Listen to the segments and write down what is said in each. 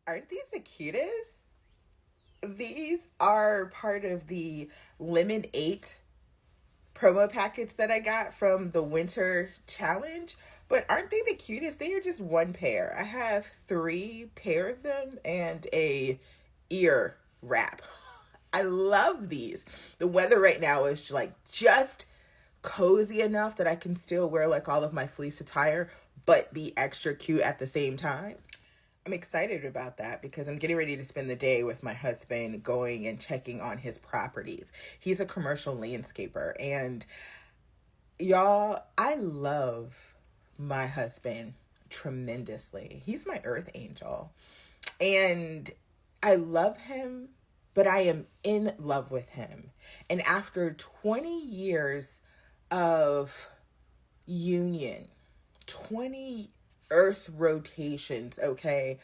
Aren't these the cutest? These are part of the Lemon 8 promo package that I got from the winter challenge. But aren't they the cutest? They are just one pair. I have three pair of them and a ear wrap. I love these. The weather right now is like just cozy enough that I can still wear like all of my fleece attire, but be extra cute at the same time. I'm excited about that because I'm getting ready to spend the day with my husband going and checking on his properties. He's a commercial landscaper, and y'all, I love my husband tremendously. He's my earth angel, and I love him, but I am in love with him. And after 20 years of union, 20 earth rotations, okay,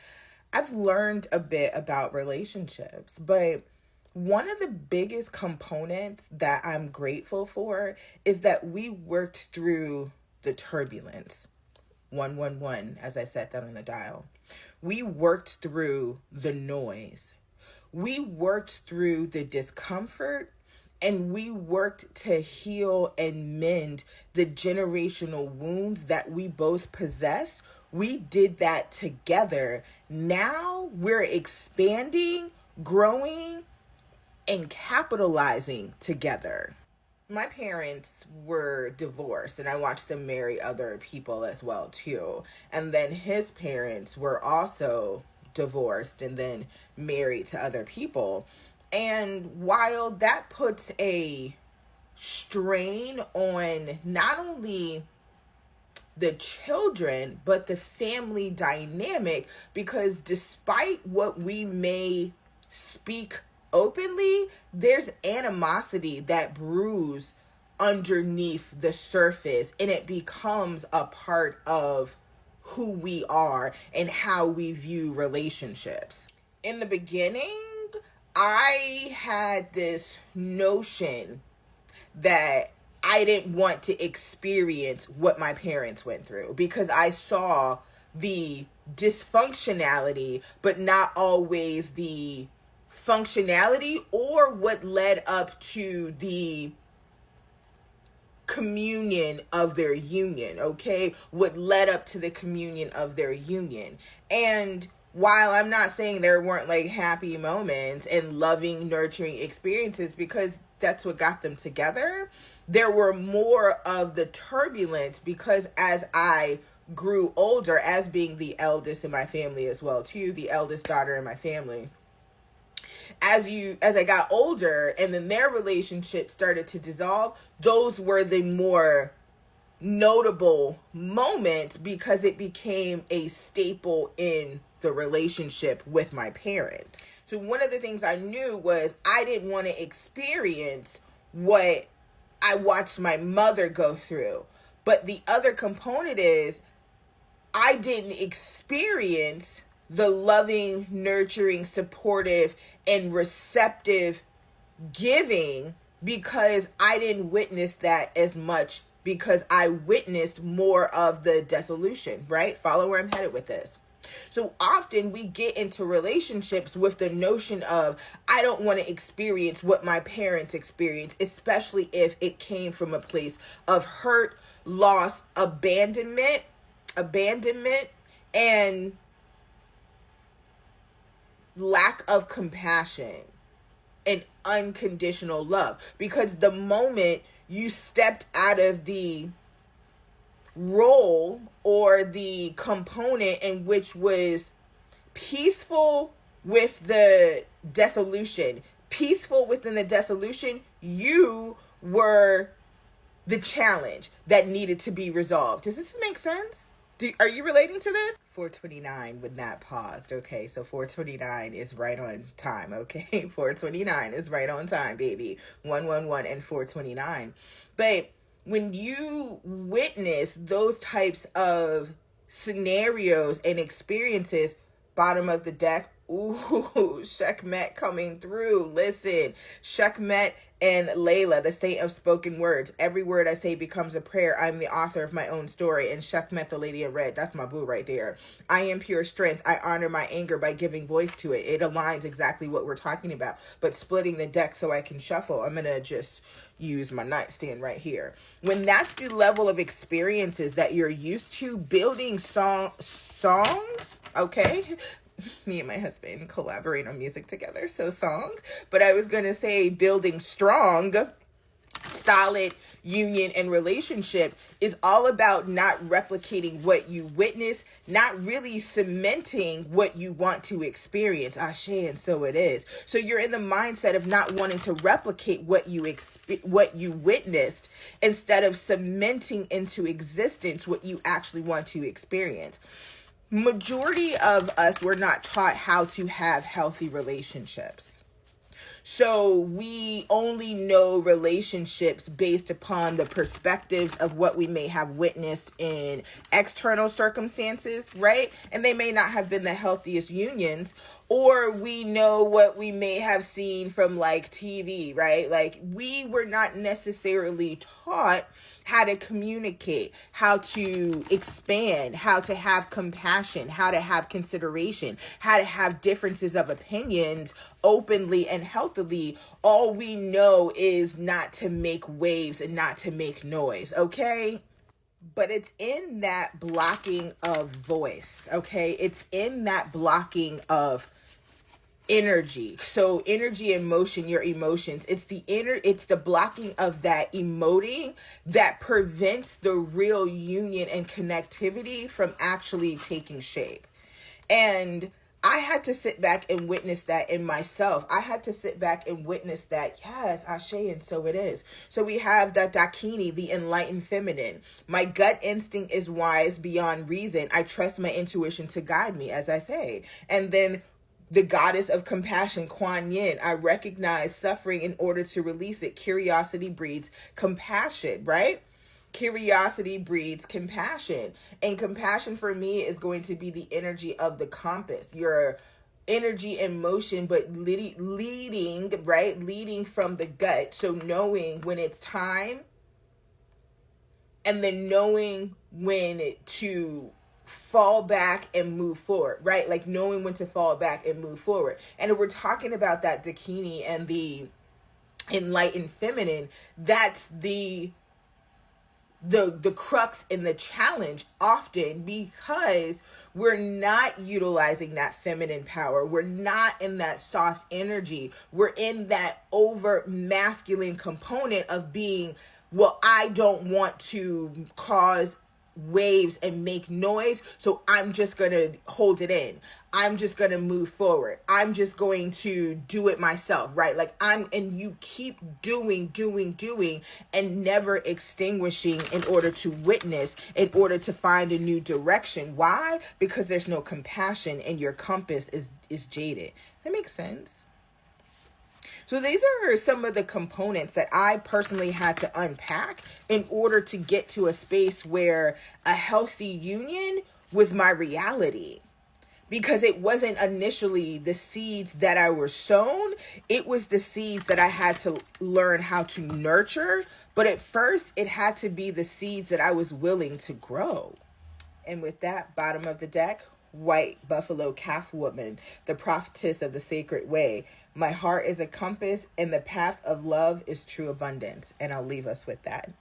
I've learned a bit about relationships, but one of the biggest components that I'm grateful for is that we worked through the turbulence. 111, as I set that on the dial. We worked through the noise. We worked through the discomfort, and we worked to heal and mend the generational wounds that we both possess. We did that together. Now we're expanding, growing, and capitalizing together. My parents were divorced, and I watched them marry other people as well too. And then his parents were also divorced and then married to other people. And while that puts a strain on not only the children, but the family dynamic, because despite what we may speak openly, there's animosity that brews underneath the surface, and it becomes a part of who we are and how we view relationships. In the beginning, I had this notion that I didn't want to experience what my parents went through because I saw the dysfunctionality, but not always the functionality or what led up to the communion of their union, okay? What led up to the communion of their union. And while I'm not saying there weren't like happy moments and loving, nurturing experiences, because that's what got them together, there were more of the turbulence because as I grew older, as being the eldest in my family as well too, the eldest daughter in my family, as I got older and then their relationship started to dissolve, those were the more notable moments because it became a staple in the relationship with my parents. So one of the things I knew was I didn't want to experience what I watched my mother go through. But the other component is I didn't experience the loving, nurturing, supportive, and receptive giving because I didn't witness that as much because I witnessed more of the dissolution, right? Follow where I'm headed with this. So often we get into relationships with the notion of, I don't want to experience what my parents experienced, especially if it came from a place of hurt, loss, abandonment, and lack of compassion and unconditional love. Because the moment you stepped out of the role or the component in which was peaceful with the dissolution, peaceful within the dissolution, you were the challenge that needed to be resolved. Does this make sense? Are you relating to this? 429 with that paused. Okay, so 429 is right on time. Okay, 429 is right on time, baby. 111 and 429. But when you witness those types of scenarios and experiences, bottom of the deck, Ooh, Sekhmet coming through. Listen, Sekhmet and Layla, the saint of spoken words. Every word I say becomes a prayer. I'm the author of my own story. And Sekhmet, the lady in red, that's my boo right there. I am pure strength. I honor my anger by giving voice to it. It aligns exactly what we're talking about. But splitting the deck so I can shuffle, I'm going to just use my nightstand right here. When that's the level of experiences that you're used to, building songs, okay? Me and my husband collaborate on music together, so songs. But I was going to say building strong, solid union and relationship is all about not replicating what you witness, not really cementing what you want to experience. Ashe, and so it is. So you're in the mindset of not wanting to replicate what you witnessed, instead of cementing into existence what you actually want to experience. Majority of us were not taught how to have healthy relationships. So we only know relationships based upon the perspectives of what we may have witnessed in external circumstances, right? And they may not have been the healthiest unions, or we know what we may have seen from like TV, right? Like we were not necessarily taught how to communicate, how to expand, how to have compassion, how to have consideration, how to have differences of opinions openly and healthily. All we know is not to make waves and not to make noise, okay? But it's in that blocking of voice, okay? It's in that blocking of energy. So energy and motion, your emotions, it's the blocking of that emoting that prevents the real union and connectivity from actually taking shape. And I had to sit back and witness that in myself. I had to sit back and witness that, yes, Ashe, and so it is. So we have the Dakini, the enlightened feminine. My gut instinct is wise beyond reason. I trust my intuition to guide me, as I say. And then the goddess of compassion, Kuan Yin. I recognize suffering in order to release it. Curiosity breeds compassion, right? Curiosity breeds compassion. And compassion for me is going to be the energy of the compass. Your energy and motion, but leading, right? Leading from the gut. So knowing when it's time, and then knowing when to fall back and move forward, right? Like knowing when to fall back and move forward. And if we're talking about that Dakini and the enlightened feminine, that's the crux and the challenge often, because we're not utilizing that feminine power. We're not in that soft energy. We're in that over masculine component of being, well, I don't want to cause waves and make noise, so I'm just gonna hold it in. I'm just gonna move forward. I'm just going to do it myself, right? Like and you keep doing and never extinguishing in order to witness, in order to find a new direction. Why? Because there's no compassion and your compass is jaded. That makes sense. So these are some of the components that I personally had to unpack in order to get to a space where a healthy union was my reality. Because it wasn't initially the seeds that I were sown, it was the seeds that I had to learn how to nurture. But at first, it had to be the seeds that I was willing to grow. And with that, bottom of the deck, white buffalo calf woman, the prophetess of the sacred way. My heart is a compass, and the path of love is true abundance. And I'll leave us with that.